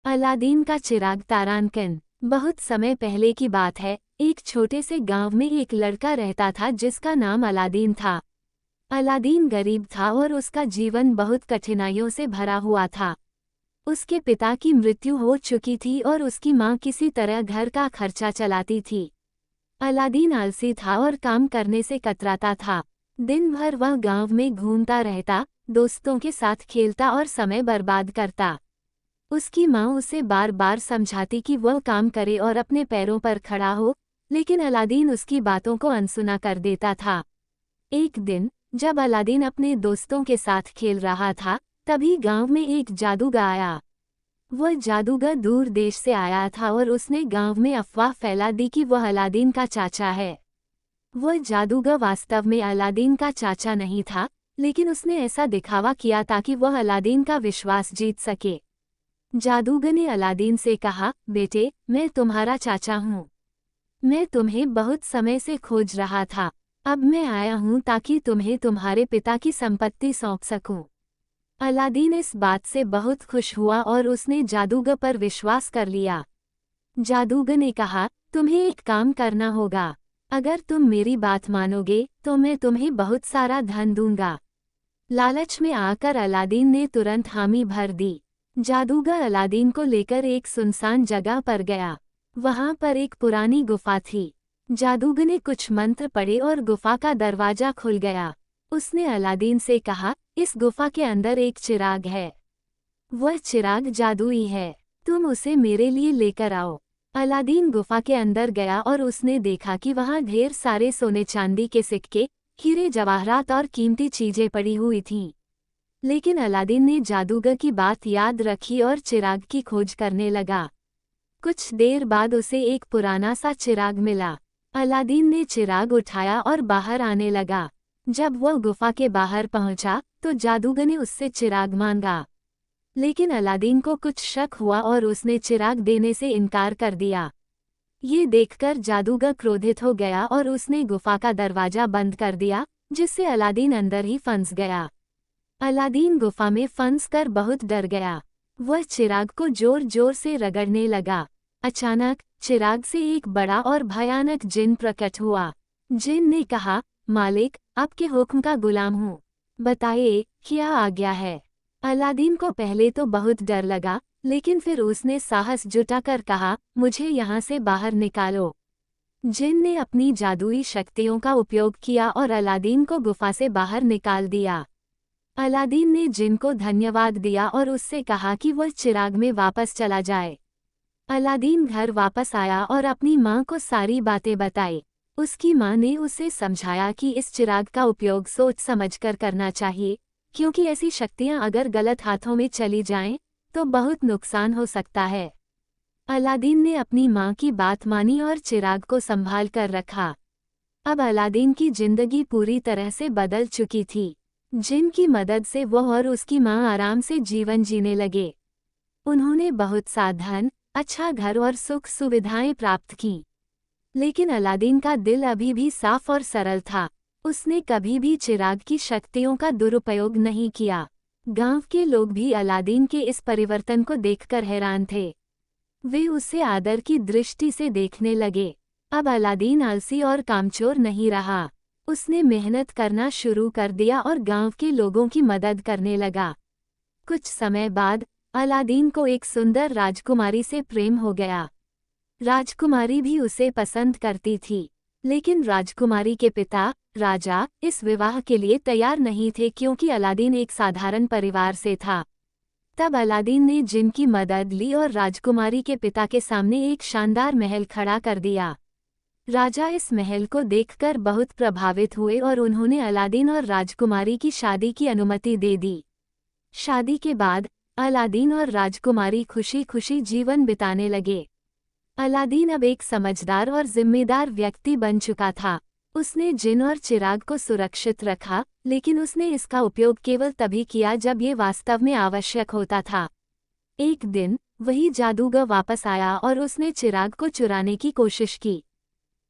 Aladdin का चिराग तारांकन। बहुत समय पहले की बात है। एक छोटे से गांव में एक लड़का रहता था जिसका नाम अलादीन था। अलादीन गरीब था और उसका जीवन बहुत कठिनाइयों से भरा हुआ था। उसके पिता की मृत्यु हो चुकी थी और उसकी माँ किसी तरह घर का खर्चा चलाती थी। अलादीन आलसी था और काम करने से कतराता था। दिन भर वह गांव में घूमता रहता, दोस्तों के साथ खेलता और समय बर्बाद करता। उसकी माँ उसे बार बार समझाती कि वह काम करे और अपने पैरों पर खड़ा हो, लेकिन अलादीन उसकी बातों को अनसुना कर देता था। एक दिन जब अलादीन अपने दोस्तों के साथ खेल रहा था, तभी गांव में एक जादूगर आया। वह जादूगर दूर देश से आया था और उसने गांव में अफवाह फैला दी कि वह अलादीन का चाचा है। वह जादूगर वास्तव में अलादीन का चाचा नहीं था, लेकिन उसने ऐसा दिखावा किया ताकि वह अलादीन का विश्वास जीत सके। जादूगर ने अलादीन से कहा, बेटे, मैं तुम्हारा चाचा हूँ। मैं तुम्हें बहुत समय से खोज रहा था। अब मैं आया हूँ ताकि तुम्हें तुम्हारे पिता की संपत्ति सौंप सकूं। अलादीन इस बात से बहुत खुश हुआ और उसने जादूगर पर विश्वास कर लिया। जादूगर ने कहा, तुम्हें एक काम करना होगा। अगर तुम मेरी बात मानोगे तो मैं तुम्हें बहुत सारा धन दूंगा। लालच में आकर अलादीन ने तुरंत हामी भर दी। जादूगर अलादीन को लेकर एक सुनसान जगह पर गया। वहां पर एक पुरानी गुफा थी। जादूगर ने कुछ मंत्र पढ़े और गुफा का दरवाजा खुल गया। उसने अलादीन से कहा, इस गुफा के अंदर एक चिराग है। वह चिराग जादुई है। तुम उसे मेरे लिए लेकर आओ। अलादीन गुफा के अंदर गया और उसने देखा कि वहां ढेर सारे सोने चांदी के सिक्के, हीरे जवाहरात और कीमती चीजें पड़ी हुई थीं। लेकिन अलादीन ने जादूगर की बात याद रखी और चिराग की खोज करने लगा। कुछ देर बाद उसे एक पुराना सा चिराग मिला। अलादीन ने चिराग उठाया और बाहर आने लगा। जब वह गुफा के बाहर पहुंचा तो जादूगर ने उससे चिराग मांगा, लेकिन अलादीन को कुछ शक हुआ और उसने चिराग देने से इनकार कर दिया। ये देखकर जादूगर क्रोधित हो गया और उसने गुफा का दरवाजा बंद कर दिया, जिससे अलादीन अंदर ही फंस गया। अलादीन गुफा में फंस कर बहुत डर गया। वह चिराग को जोर जोर से रगड़ने लगा। अचानक चिराग से एक बड़ा और भयानक जिन प्रकट हुआ। जिन ने कहा, मालिक, आपके हुक्म का गुलाम हूँ। बताइए, क्या आज्ञा है? अलादीन को पहले तो बहुत डर लगा, लेकिन फिर उसने साहस जुटाकर कहा, मुझे यहाँ से बाहर निकालो। जिन ने अपनी जादुई शक्तियों का उपयोग किया और अलादीन को गुफा से बाहर निकाल दिया। अलादीन ने जिन को धन्यवाद दिया और उससे कहा कि वह चिराग में वापस चला जाए। अलादीन घर वापस आया और अपनी माँ को सारी बातें बताई। उसकी माँ ने उसे समझाया कि इस चिराग का उपयोग सोच समझकर करना चाहिए, क्योंकि ऐसी शक्तियाँ अगर गलत हाथों में चली जाएं, तो बहुत नुकसान हो सकता है। अलादीन ने अपनी माँ की बात मानी और चिराग को संभाल कर रखा। अब अलादीन की जिंदगी पूरी तरह से बदल चुकी थी। जिन की मदद से वह और उसकी माँ आराम से जीवन जीने लगे। उन्होंने बहुत सा धन, अच्छा घर और सुख सुविधाएं प्राप्त की। लेकिन अलादीन का दिल अभी भी साफ और सरल था। उसने कभी भी चिराग की शक्तियों का दुरुपयोग नहीं किया। गांव के लोग भी अलादीन के इस परिवर्तन को देखकर हैरान थे। वे उसे आदर की दृष्टि से देखने लगे। अब अलादीन आलसी और कामचोर नहीं रहा। उसने मेहनत करना शुरू कर दिया और गांव के लोगों की मदद करने लगा। कुछ समय बाद अलादीन को एक सुंदर राजकुमारी से प्रेम हो गया। राजकुमारी भी उसे पसंद करती थी, लेकिन राजकुमारी के पिता, राजा, इस विवाह के लिए तैयार नहीं थे क्योंकि अलादीन एक साधारण परिवार से था। तब अलादीन ने जिन की मदद ली और राजकुमारी के पिता के सामने एक शानदार महल खड़ा कर दिया। राजा इस महल को देखकर बहुत प्रभावित हुए और उन्होंने अलादीन और राजकुमारी की शादी की अनुमति दे दी। शादी के बाद अलादीन और राजकुमारी खुशी खुशी जीवन बिताने लगे। अलादीन अब एक समझदार और जिम्मेदार व्यक्ति बन चुका था। उसने जिन और चिराग को सुरक्षित रखा, लेकिन उसने इसका उपयोग केवल तभी किया जब ये वास्तव में आवश्यक होता था। एक दिन वही जादूगर वापस आया और उसने चिराग को चुराने की कोशिश की,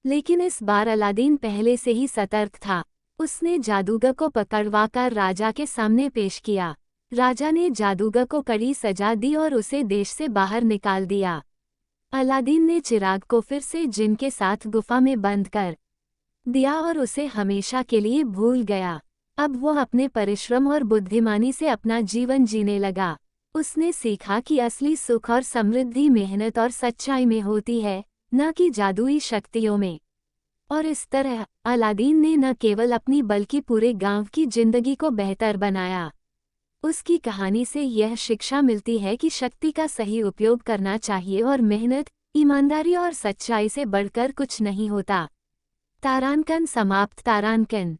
लेकिन इस बार अलादीन पहले से ही सतर्क था। उसने जादूगर को पकड़वाकर राजा के सामने पेश किया। राजा ने जादूगर को कड़ी सजा दी और उसे देश से बाहर निकाल दिया। अलादीन ने चिराग को फिर से जिन के साथ गुफा में बंद कर दिया और उसे हमेशा के लिए भूल गया। अब वो अपने परिश्रम और बुद्धिमानी से अपना जीवन जीने लगा। उसने सीखा कि असली सुख और समृद्धि मेहनत और सच्चाई में होती है, न कि जादुई शक्तियों में। और इस तरह अलादीन ने न केवल अपनी बल्कि पूरे गांव की जिंदगी को बेहतर बनाया। उसकी कहानी से यह शिक्षा मिलती है कि शक्ति का सही उपयोग करना चाहिए और मेहनत, ईमानदारी और सच्चाई से बढ़कर कुछ नहीं होता। तारांकन समाप्त। तारांकन